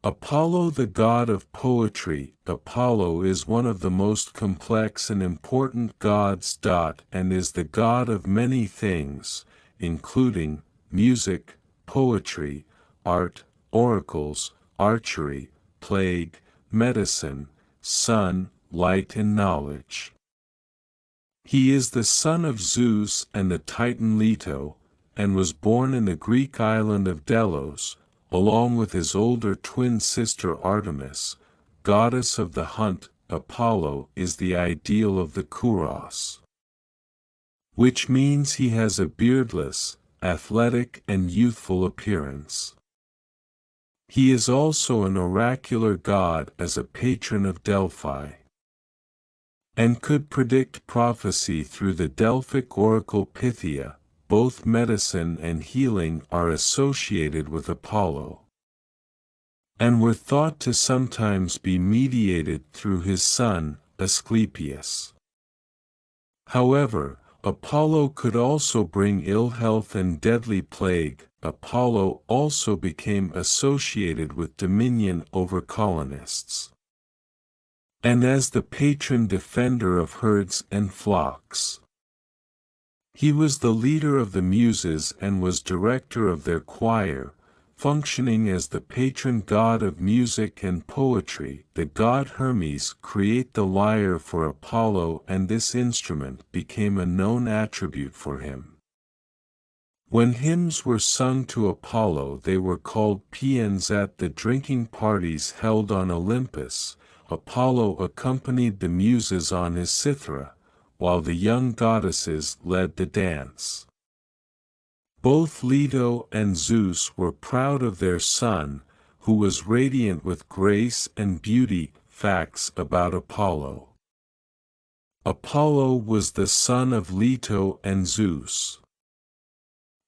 Apollo, the god of poetry. Apollo is one of the most complex and important gods. And is the god of many things, including music, poetry, art, oracles, archery, plague, medicine, sun, light and knowledge. He is the son of Zeus and the Titan Leto, and was born in the Greek island of Delos, along with his older twin sister Artemis, goddess of the hunt. Apollo is the ideal of the kouros, which means he has a beardless, athletic and youthful appearance. He is also an oracular god as a patron of Delphi, and could predict prophecy through the Delphic oracle Pythia. Both medicine and healing are associated with Apollo, and were thought to sometimes be mediated through his son, Asclepius. However, Apollo could also bring ill health and deadly plague. Apollo also became associated with dominion over colonists, and as the patron defender of herds and flocks. He was the leader of the Muses and was director of their choir, functioning as the patron god of music and poetry. The god Hermes created the lyre for Apollo, and this instrument became a known attribute for him. When hymns were sung to Apollo, they were called paeans at the drinking parties held on Olympus. Apollo accompanied the Muses on his cithara, while the young goddesses led the dance. Both Leto and Zeus were proud of their son, who was radiant with grace and beauty. Facts about Apollo. Apollo was the son of Leto and Zeus.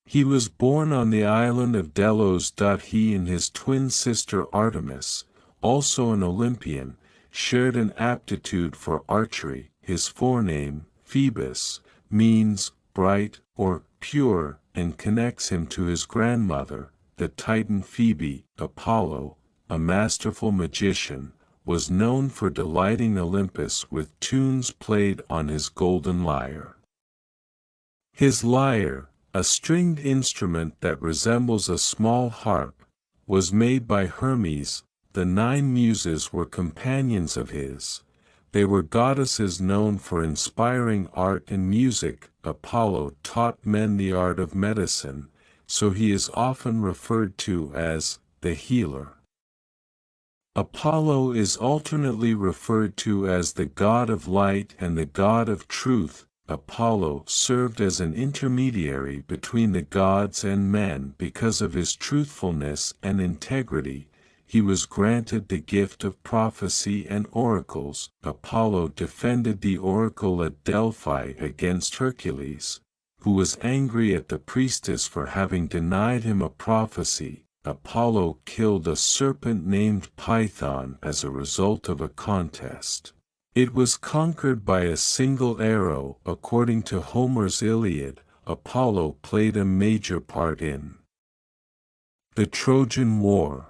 He was born on the island of Delos. He and his twin sister Artemis, also an Olympian, shared an aptitude for archery. His forename, Phoebus, means bright or pure, and connects him to his grandmother, the Titan Phoebe. Apollo, a masterful magician, was known for delighting Olympus with tunes played on his golden lyre. His lyre, a stringed instrument that resembles a small harp, was made by Hermes. The 9 Muses were companions of his. They were goddesses known for inspiring art and music. Apollo taught men the art of medicine, so he is often referred to as the healer. Apollo is alternately referred to as the god of light and the god of truth. Apollo served as an intermediary between the gods and men because of his truthfulness and integrity. He was granted the gift of prophecy and oracles. Apollo defended the oracle at Delphi against Hercules, who was angry at the priestess for having denied him a prophecy. Apollo killed a serpent named Python as a result of a contest. It was conquered by a single arrow. According to Homer's Iliad, Apollo played a major part in the Trojan War.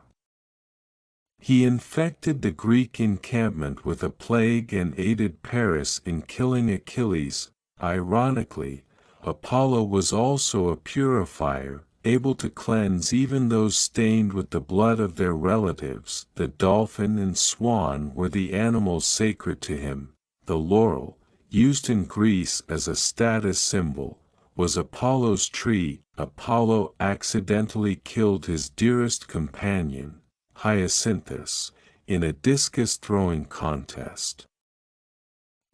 He infected the Greek encampment with a plague and aided Paris in killing Achilles. Ironically, Apollo was also a purifier, able to cleanse even those stained with the blood of their relatives. The dolphin and swan were the animals sacred to him. The laurel, used in Greece as a status symbol, was Apollo's tree. Apollo accidentally killed his dearest companion, Hyacinthus, in a discus-throwing contest.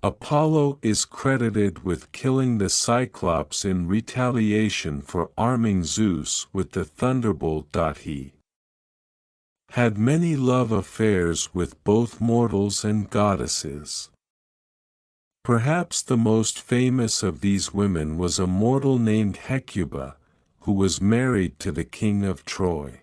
Apollo is credited with killing the Cyclops in retaliation for arming Zeus with the thunderbolt. He had many love affairs with both mortals and goddesses. Perhaps the most famous of these women was a mortal named Hecuba, who was married to the king of Troy.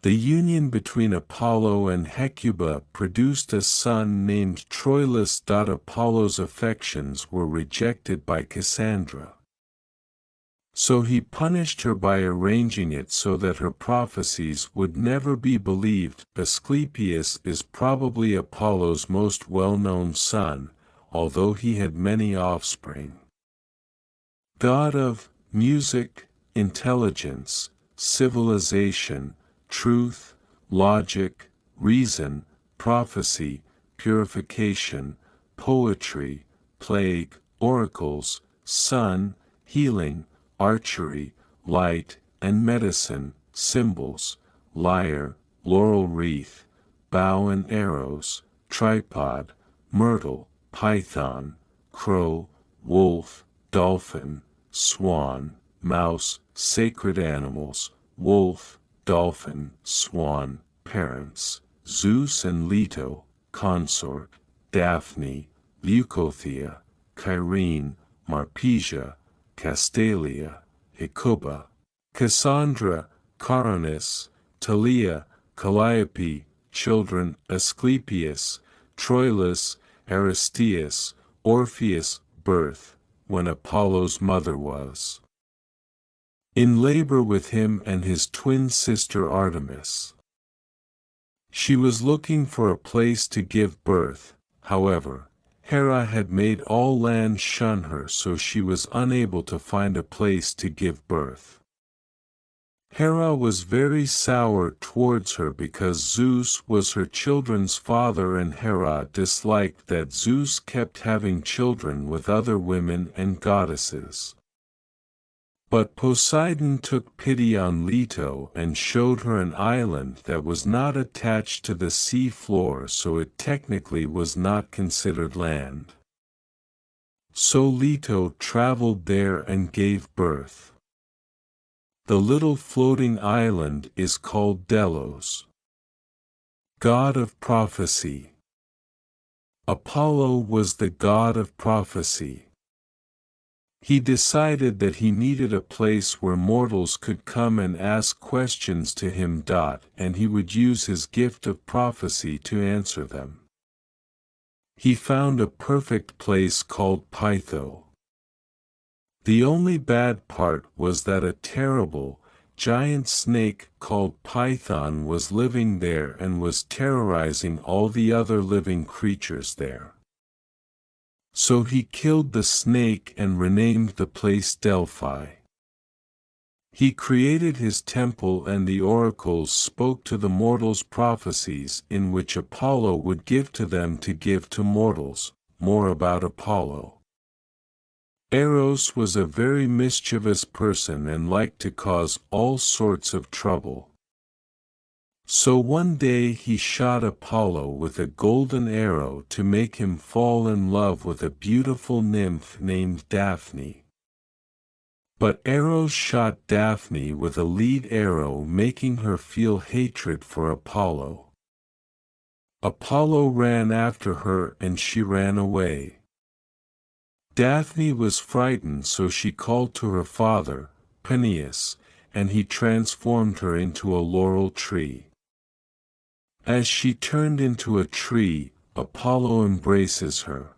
The union between Apollo and Hecuba produced a son named Troilus. Apollo's affections were rejected by Cassandra, So he punished her by arranging it so that her prophecies would never be believed. Asclepius is probably Apollo's most well-known son, although he had many offspring. God of music, intelligence, civilization, truth, logic, reason, prophecy, purification, poetry, plague, oracles, sun, healing, archery, light, and medicine, symbols, lyre, laurel wreath, bow and arrows, tripod, myrtle, python, crow, wolf, dolphin, swan, mouse, sacred animals, wolf, dolphin, swan, parents, Zeus and Leto, consort, Daphne, Leucothea, Kyrene, Marpesia, Castalia, Hecuba, Cassandra, Coronis, Talia, Calliope, children, Asclepius, Troilus, Aristeus, Orpheus, birth, when Apollo's mother was in labor with him and his twin sister Artemis. She was looking for a place to give birth, however, Hera had made all land shun her, so she was unable to find a place to give birth. Hera was very sour towards her because Zeus was her children's father, and Hera disliked that Zeus kept having children with other women and goddesses. But Poseidon took pity on Leto and showed her an island that was not attached to the sea floor, so it technically was not considered land. So Leto traveled there and gave birth. The little floating island is called Delos. God of prophecy. Apollo was the god of prophecy. He decided that he needed a place where mortals could come and ask questions to him. And he would use his gift of prophecy to answer them. He found a perfect place called Pytho. The only bad part was that a terrible, giant snake called Python was living there and was terrorizing all the other living creatures there. So he killed the snake and renamed the place Delphi. He created his temple, and the oracles spoke to the mortals prophecies in which Apollo would give to them to give to mortals. More about Apollo. Eros was a very mischievous person and liked to cause all sorts of trouble. So one day he shot Apollo with a golden arrow to make him fall in love with a beautiful nymph named Daphne. But Eros shot Daphne with a lead arrow, making her feel hatred for Apollo. Apollo ran after her and she ran away. Daphne was frightened, so she called to her father, Peneus, and he transformed her into a laurel tree. As she turned into a tree, Apollo embraces her.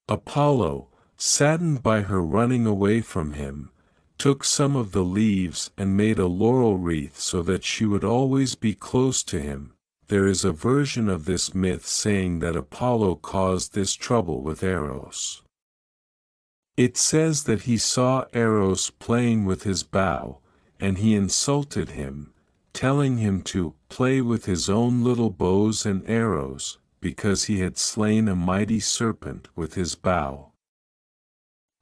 Apollo, saddened by her running away from him, took some of the leaves and made a laurel wreath so that she would always be close to him. There is a version of this myth saying that Apollo caused this trouble with Eros. It says that he saw Eros playing with his bow, and he insulted him, telling him to play with his own little bows and arrows, because he had slain a mighty serpent with his bow.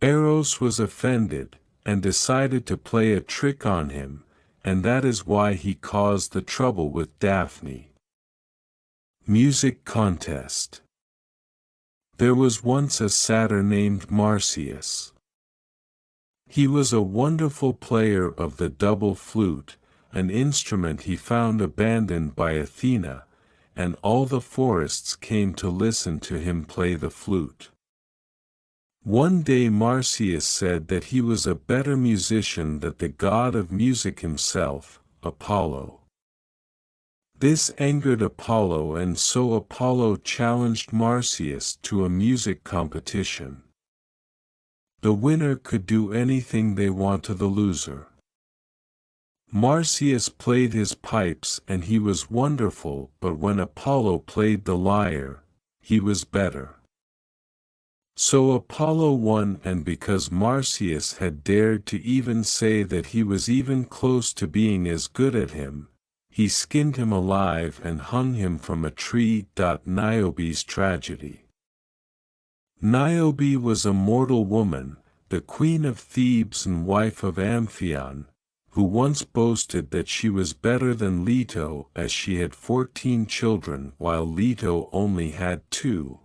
Eros was offended, and decided to play a trick on him, and that is why he caused the trouble with Daphne. Music contest. There was once a satyr named Marsyas. He was a wonderful player of the double flute, an instrument he found abandoned by Athena, and all the forests came to listen to him play the flute. One day Marsyas said that he was a better musician than the god of music himself, Apollo. This angered Apollo, and so Apollo challenged Marsyas to a music competition. The winner could do anything they want to the loser. Marsyas played his pipes and he was wonderful, but when Apollo played the lyre, he was better. So Apollo won, and because Marsyas had dared to even say that he was even close to being as good at him, he skinned him alive and hung him from a tree. Niobe's tragedy. Niobe was a mortal woman, the queen of Thebes and wife of Amphion, who once boasted that she was better than Leto as she had 14 children while Leto only had 2.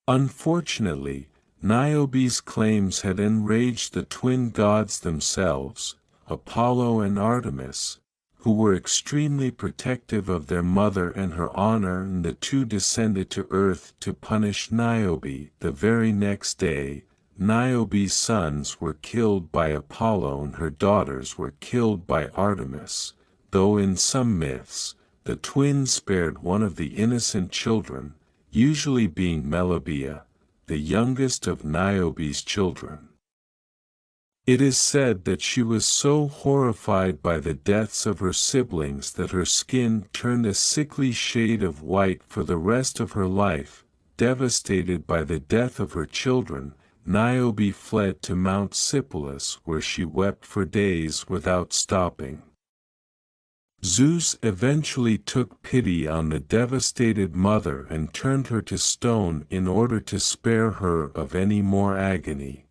Unfortunately, Niobe's claims had enraged the twin gods themselves, Apollo and Artemis, who were extremely protective of their mother and her honor, and the two descended to earth to punish Niobe. The very next day, Niobe's sons were killed by Apollo and her daughters were killed by Artemis, though in some myths, the twins spared one of the innocent children, usually being Melibea, the youngest of Niobe's children. It is said that she was so horrified by the deaths of her siblings that her skin turned a sickly shade of white for the rest of her life. Devastated by the death of her children, Niobe fled to Mount Sipylus, where she wept for days without stopping. Zeus eventually took pity on the devastated mother and turned her to stone in order to spare her of any more agony.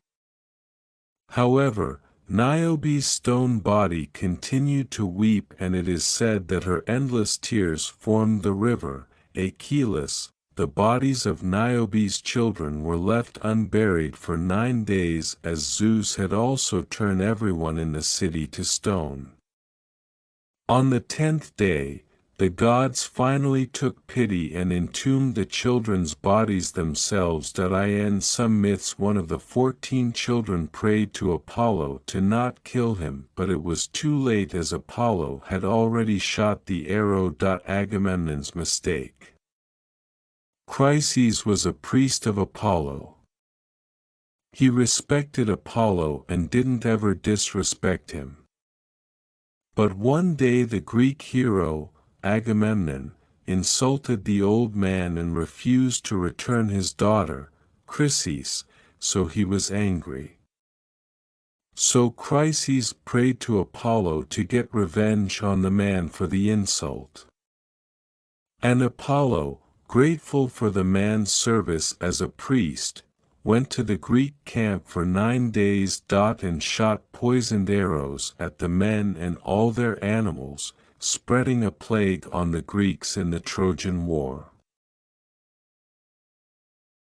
However, Niobe's stone body continued to weep, and it is said that her endless tears formed the river Achelous. The bodies of Niobe's children were left unburied for 9 days, as Zeus had also turned everyone in the city to stone. On the 10th day, the gods finally took pity and entombed the children's bodies themselves. In some myths, one of the 14 children prayed to Apollo to not kill him, but it was too late as Apollo had already shot the arrow. Agamemnon's mistake. Chryses was a priest of Apollo. He respected Apollo and didn't ever disrespect him. But one day the Greek hero, Agamemnon, insulted the old man and refused to return his daughter, Chryses, so he was angry. So Chryses prayed to Apollo to get revenge on the man for the insult. And Apollo, grateful for the man's service as a priest, went to the Greek camp for 9 days. And shot poisoned arrows at the men and all their animals, spreading a plague on the Greeks in the Trojan War.